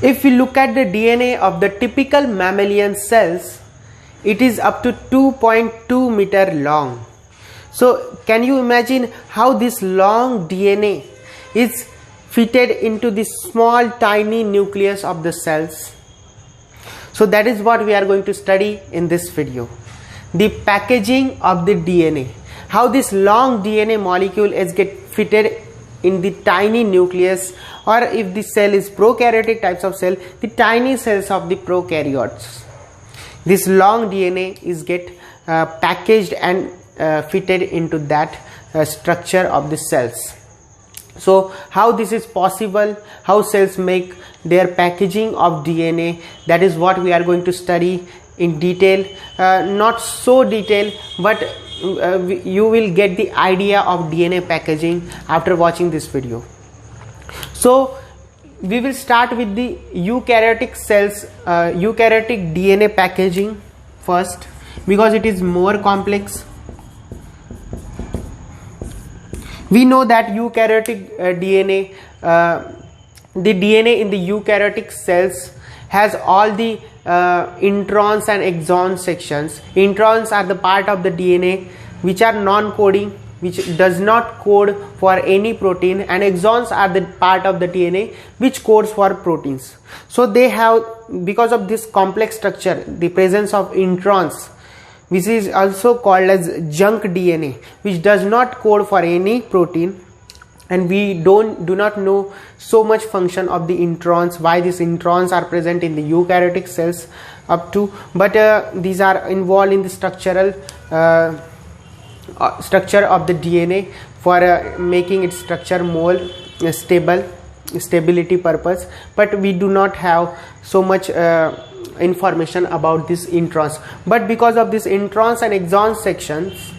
If we look at the DNA of the typical mammalian cells, it is up to 2.2 meter long. So can you imagine how this long DNA is fitted into the small tiny nucleus of the cells? So that is what we are going to study in this video. The packaging of the DNA, how this long DNA molecule is get fitted in the tiny nucleus, or if the cell is prokaryotic types of cell, the tiny cells of the prokaryotes. This long DNA is get packaged and fitted into that structure of the cells. So how this is possible, how cells make their packaging of DNA, that is what we are going to study in detail. Not so detailed, but you will get the idea of DNA packaging after watching this video. So we will start with the eukaryotic cells, eukaryotic DNA packaging first, because it is more complex. We know that eukaryotic DNA, the DNA in the eukaryotic cells has all the introns and exon sections. Introns are the part of the DNA which are non-coding, which does not code for any protein, and exons are the part of the DNA which codes for proteins. So they have, because of this complex structure, the presence of introns, which is also called as junk DNA, which does not code for any protein, and we do not know so much function of the introns, why these introns are present in the eukaryotic cells up to, but these are involved in the structure of the DNA for making its structure more stability purpose, but we do not have so much information about these introns. But because of these introns and exon sections,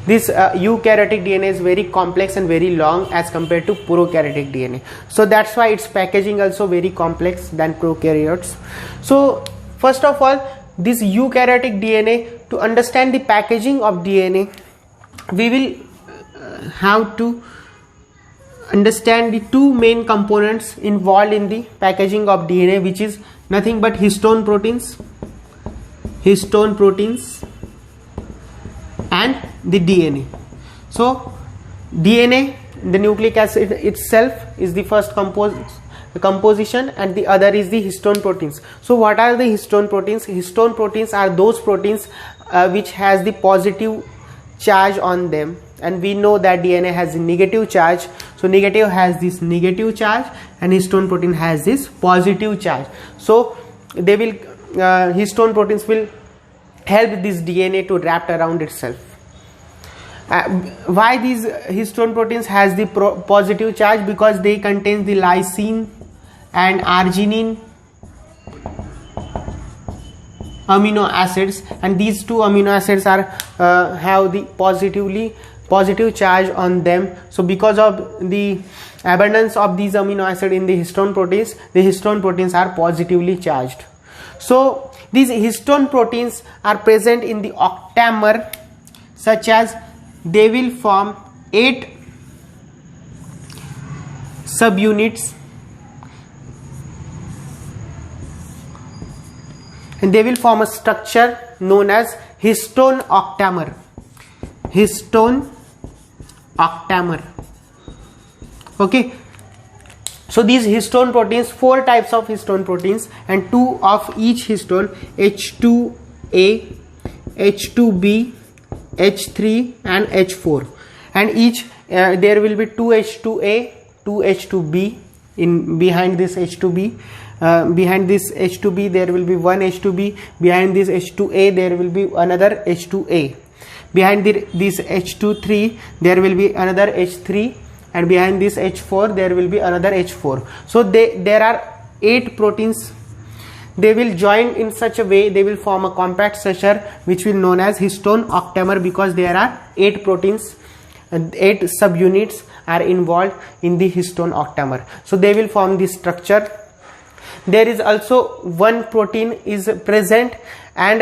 this eukaryotic DNA is very complex and very long as compared to prokaryotic DNA. So that's why its packaging also very complex than prokaryotes. So first of all, this eukaryotic DNA, to understand the packaging of DNA, we will have to understand the two main components involved in the packaging of DNA, which is nothing but histone proteins and the DNA. So DNA, the nucleic acid itself, is the first composition, and the other is the histone proteins. So what are the histone proteins? Histone proteins are those proteins which has the positive charge on them, and we know that DNA has a negative charge. So negative has this negative charge and histone protein has this positive charge. So they will histone proteins will help this DNA to wrap around itself. Why these histone proteins has the positive charge? Because they contain the lysine and arginine amino acids, and these two amino acids are have the positive charge on them. So because of the abundance of these amino acids in the histone proteins are positively charged. So these histone proteins are present in the octamer, such as they will form 8 subunits, and they will form a structure known as histone octamer. Okay, so these histone proteins, 4 types of histone proteins and 2 of each histone, H2A, H2B, H3 and H4, and each there will be 2 H2A, 2 H2B in behind this H2B. Behind this H2B there will be one H2B. Behind this H2A there will be another H2A. Behind this H23 there will be another H3, and behind this H4 there will be another H4. So there are 8 proteins. They will join in such a way, they will form a compact structure which will be known as histone octamer, because there are 8 proteins and 8 subunits are involved in the histone octamer. So they will form this structure. There is also one protein is present, and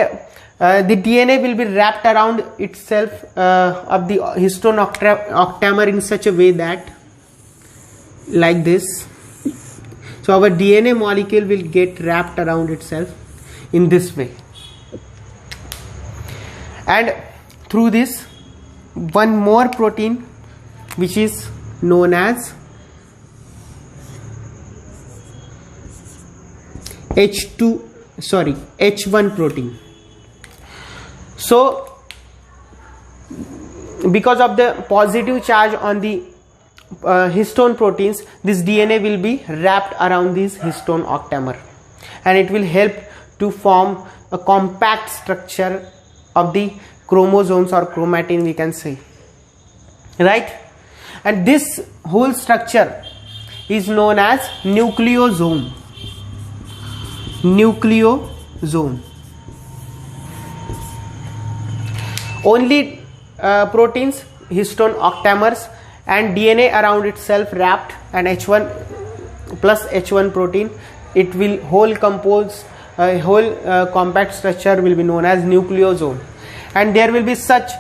the DNA will be wrapped around itself of the histone octamer in such a way that, like this, So our DNA molecule will get wrapped around itself in this way, and through this one more protein which is known as H1 protein. So because of the positive charge on the histone proteins, this DNA will be wrapped around this histone octamer, and it will help to form a compact structure of the chromosomes or chromatin, we can say, right? And this whole structure is known as nucleosome. Only proteins, histone octamers and DNA around itself wrapped, and H1 plus H1 protein, it will whole compose whole compact structure will be known as nucleosome. And there will be such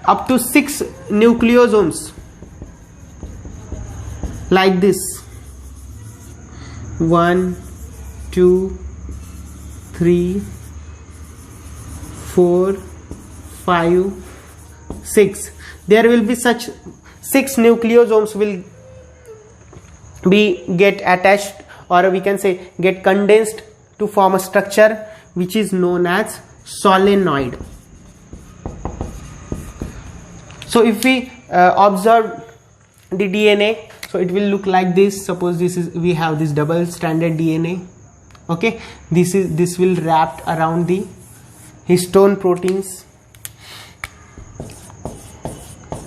up to 6 nucleosomes like this: 1, 2, 3, 4, 5, 6. There will be such 6 nucleosomes will be get attached, or we can say get condensed to form a structure which is known as solenoid. So if we observe the DNA, so it will look like this. Suppose this is, we have this double stranded DNA. Okay, this will wrapped around the histone proteins.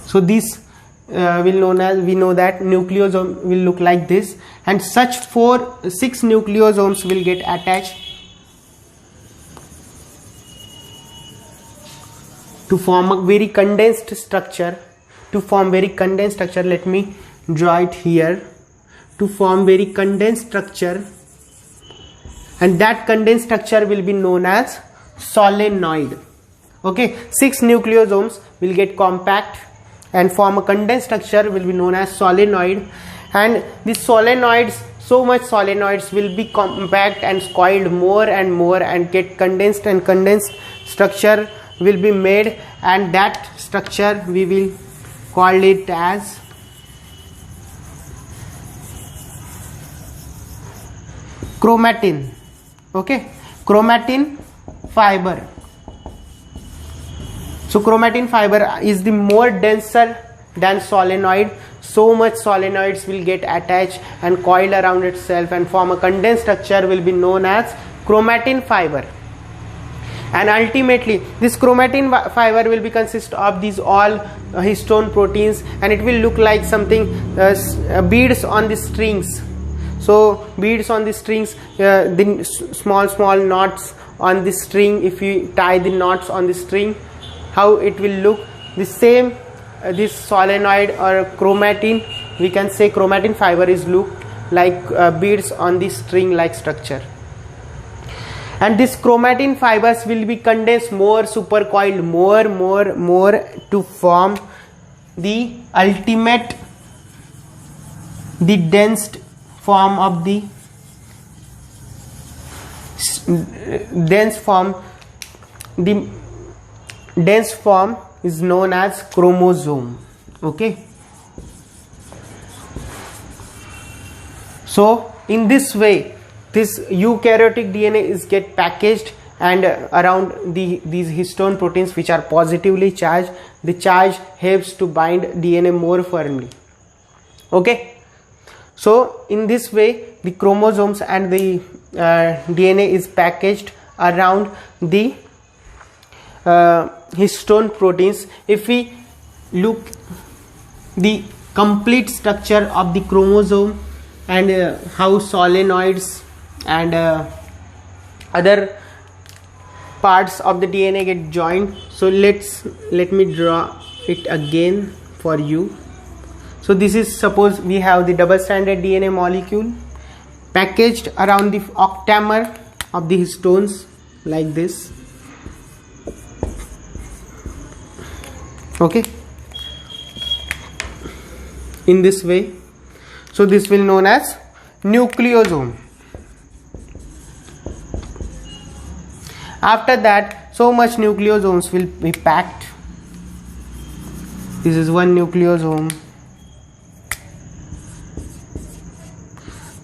So this will known as, we know that nucleosome will look like this, and such 6 nucleosomes will get attached to form a very condensed structure. Let me draw it here. To form very condensed structure, and that condensed structure will be known as solenoid. Okay, 6 nucleosomes will get compact and form a condensed structure will be known as solenoid. And these solenoids, so much solenoids will be compact and coiled more and more and get condensed, and condensed structure will be made, and that structure we will call it as chromatin. Okay, chromatin fiber. So chromatin fiber is the more denser than solenoid. So much solenoids will get attached and coiled around itself and form a condensed structure will be known as chromatin fiber. And ultimately this chromatin fiber will be consist of these all histone proteins, and it will look like something beads on the strings. So beads on the strings, the small knots on the string. If you tie the knots on the string, how it will look the same. This solenoid or chromatin, we can say chromatin fiber is look like beads on the string like structure. And this chromatin fibers will be condensed more, supercoiled more to form the ultimate, the dense form of the dense form is known as chromosome. Okay, so in this way this eukaryotic DNA is get packaged, and around these histone proteins which are positively charged, the charge helps to bind DNA more firmly. Okay, so in this way the chromosomes and the DNA is packaged around the histone proteins. If we look the complete structure of the chromosome and how solenoids and other parts of the DNA get joined, so let me draw it again for you. So this is, suppose we have the double stranded DNA molecule packaged around the octamer of the histones like this. Okay, in this way. So this will known as nucleosome. After that, so much nucleosomes will be packed. This is one nucleosome.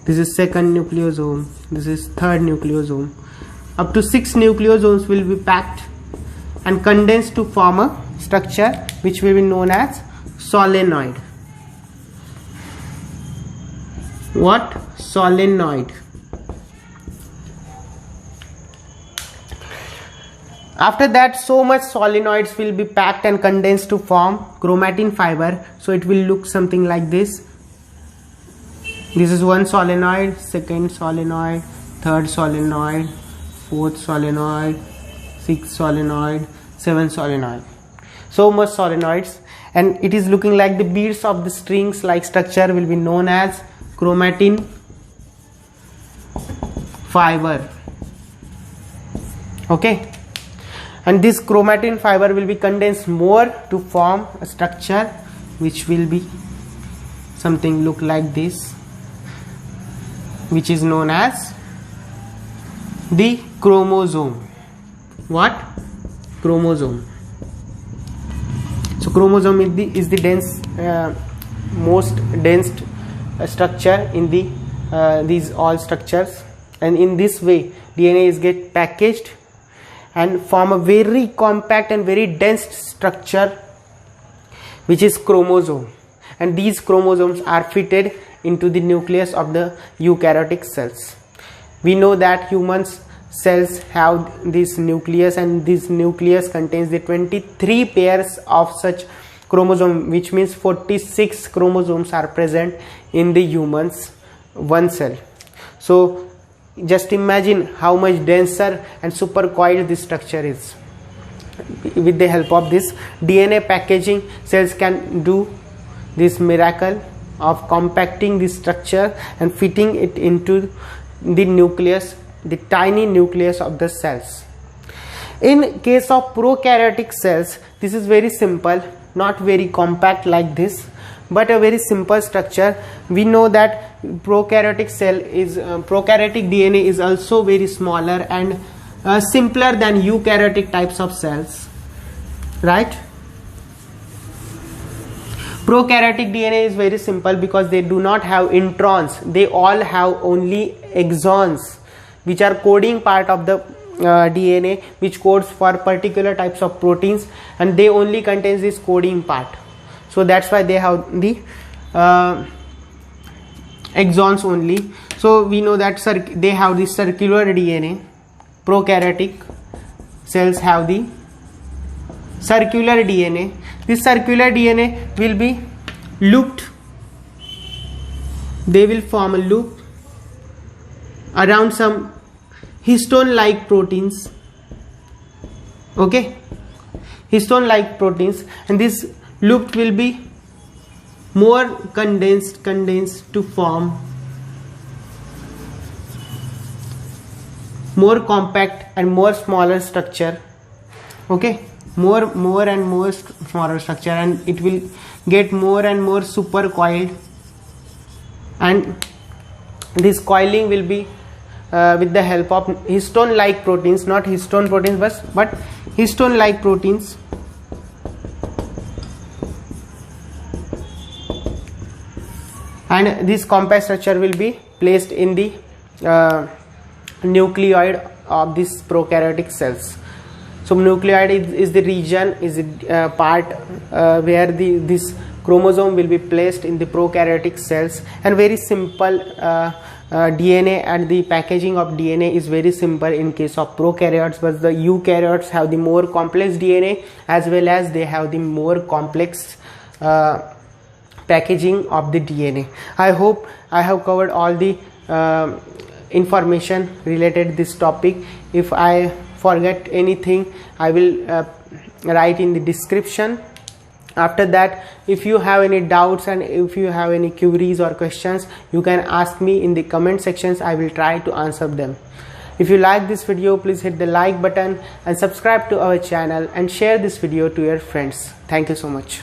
This is second nucleosome. This is third nucleosome. Up to 6 nucleosomes will be packed and condensed to form a structure which will be known as solenoid. What? Solenoid. After that, so much solenoids will be packed and condensed to form chromatin fiber. So it will look something like this. This is one solenoid, second solenoid, third solenoid, fourth solenoid, sixth solenoid, seventh solenoid. So much solenoids, and it is looking like the beads of the strings like structure will be known as chromatin fiber. Okay, and this chromatin fiber will be condensed more to form a structure which will be something look like this, which is known as the chromosome. What? Chromosome. So chromosome is the dense, most dense structure in these all structures, and in this way DNA is get packaged and form a very compact and very dense structure which is chromosome, and these chromosomes are fitted into the nucleus of the eukaryotic cells. We know that humans cells have this nucleus, and this nucleus contains the 23 pairs of such chromosome, which means 46 chromosomes are present in the humans one cell. So just imagine how much denser and super coiled this structure is. With the help of this DNA packaging, cells can do this miracle of compacting the structure and fitting it into the nucleus, the tiny nucleus of the cells. In case of prokaryotic cells, this is very simple, not very compact like this, but a very simple structure. We know that prokaryotic cell is prokaryotic DNA is also very smaller and simpler than eukaryotic types of cells, right? Prokaryotic DNA is very simple because they do not have introns. They all have only exons, which are coding part of the DNA, which codes for particular types of proteins, and they only contains this coding part. So that's why they have the exons only. So we know that they have the circular DNA. Prokaryotic cells have the circular DNA. This circular DNA will be looped. They will form a loop around some histone-like proteins. Okay, histone-like proteins, and this loop will be more condensed to form more compact and more smaller structure. Okay, more and more smaller structure, and it will get more and more super coiled, and this coiling will be with the help of histone like proteins, not histone proteins but histone like proteins. And this compact structure will be placed in the nucleoid of these prokaryotic cells. So nucleoid is the region, is the part where this chromosome will be placed in the prokaryotic cells. And very simple DNA, and the packaging of DNA is very simple in case of prokaryotes, but the eukaryotes have the more complex DNA, as well as they have the more complex packaging of the DNA. I hope I have covered all the information related to this topic. If I forget anything, I will write in the description. After that, if you have any doubts and if you have any queries or questions, you can ask me in the comment sections. I will try to answer them. If you like this video, please hit the like button and subscribe to our channel and share this video to your friends. Thank you so much.